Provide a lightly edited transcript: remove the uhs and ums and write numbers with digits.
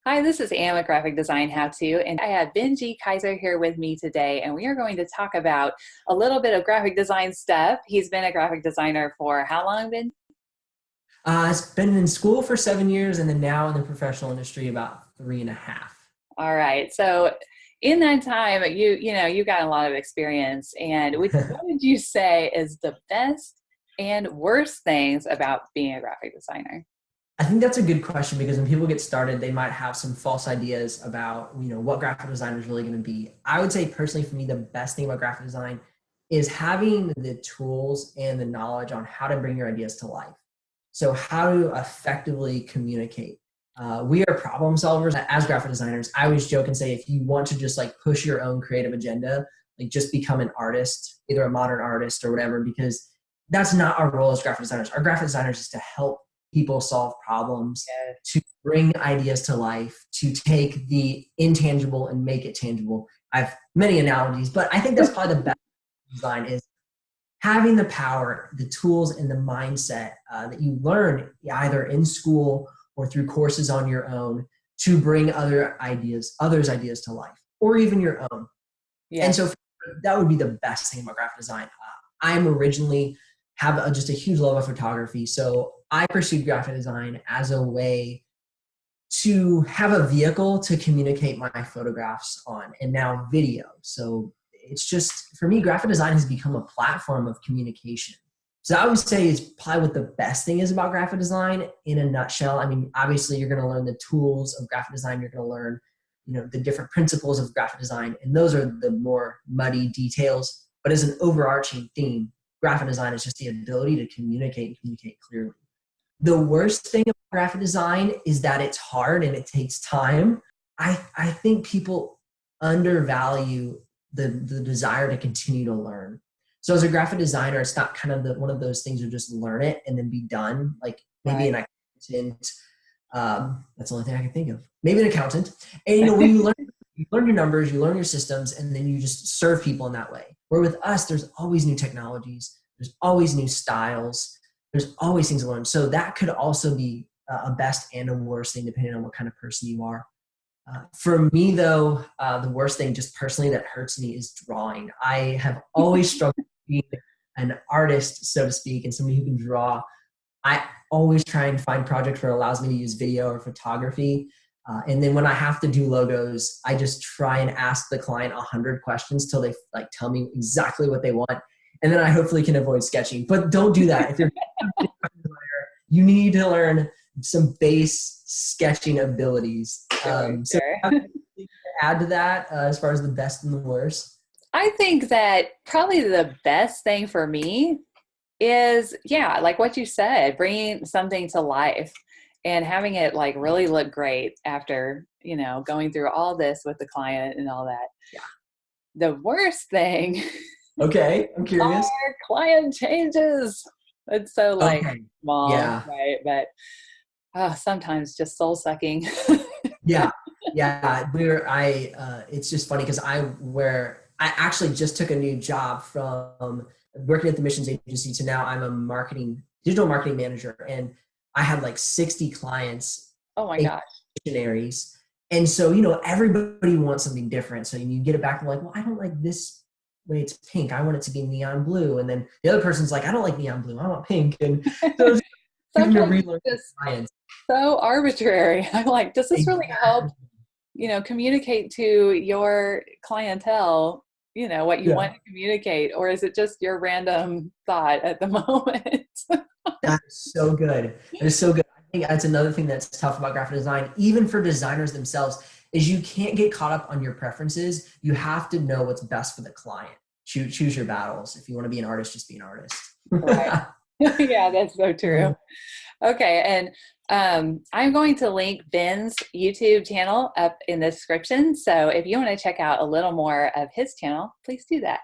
Hi, this is Anna with Graphic Design How To, and I have Ben G Kaiser here with me today, and we are going to talk about a little bit of graphic design stuff. He's been a graphic designer for how long, Ben? I've been in school for 7 years and then now in the professional industry about 3.5. All right. So in that time, you got a lot of experience, and what would you say is the best and worst things about being a graphic designer? I think that's a good question because when people get started, they might have some false ideas about, what graphic design is really going to be. I would say personally for me, the best thing about graphic design is having the tools and the knowledge on how to bring your ideas to life. So how to effectively communicate. We are problem solvers as graphic designers. I always joke and say, if you want to just like push your own creative agenda, like just become an artist, either a modern artist or whatever, because that's not our role as graphic designers. Our graphic designers is to help people solve problems, to bring ideas to life, to take the intangible and make it tangible. I have many analogies, but I think that's probably the best design is having the power, the tools, and the mindset that you learn either in school or through courses on your own to bring others' ideas to life, or even your own. And Yes. so that would be the best thing about graphic design. I'm originally just a huge love of photography. So I pursued graphic design as a way to have a vehicle to communicate my photographs on, and now video. So it's just, for me, graphic design has become a platform of communication. So I would say is probably what the best thing is about graphic design in a nutshell. I mean, obviously you're going to learn the tools of graphic design. You're going to learn, the different principles of graphic design. And those are the more muddy details. But as an overarching theme, graphic design is just the ability to communicate and communicate clearly. The worst thing about graphic design is that it's hard and it takes time. I think people undervalue the desire to continue to learn. So as a graphic designer, it's not kind of one of those things you just learn it and then be done. Like maybe Right. an accountant. That's the only thing I can think of. Maybe an accountant. And when you learn your numbers, you learn your systems, and then you just serve people in that way. Where with us, there's always new technologies. There's always new styles. There's always things to learn. So that could also be a best and a worst thing depending on what kind of person you are. For me, though, the worst thing just personally that hurts me is drawing. I have always struggled being an artist, so to speak, and somebody who can draw. I always try and find projects where it allows me to use video or photography. And then when I have to do logos, I just try and ask the client 100 questions till they like tell me exactly what they want. And then I hopefully can avoid sketching. But don't do that. If you're you need to learn some base sketching abilities. Sure, So sure. to add to that, as far as the best and the worst. I think that probably the best thing for me is, yeah, like what you said, bringing something to life and having it like really look great after, going through all this with the client and all that. Yeah. The worst thing Okay, I'm curious. are client changes. It's so like Okay. small, Yeah. right? But sometimes just soul sucking. Yeah. Yeah. It's just funny because I actually just took a new job from working at the missions agency to now I'm a digital marketing manager. And I had like 60 clients, Oh my gosh. missionaries. And so, everybody wants something different. So you get it back and like, well, I don't like this way it's pink. I want it to be neon blue. And then the other person's like, I don't like neon blue. I want pink. And so it's having to Sometimes relearn it's just science. so arbitrary. I'm like, does this really help, Exactly. communicate to your clientele, what you Yeah. want to communicate, or is it just your random thought at the moment? That is so good. That is so good. I think that's another thing that's tough about graphic design, even for designers themselves, is you can't get caught up on your preferences. You have to know what's best for the client. Choose your battles. If you want to be an artist, just be an artist. Right. Yeah, that's so true. Okay, and I'm going to link Ben's YouTube channel up in the description. So if you want to check out a little more of his channel, please do that.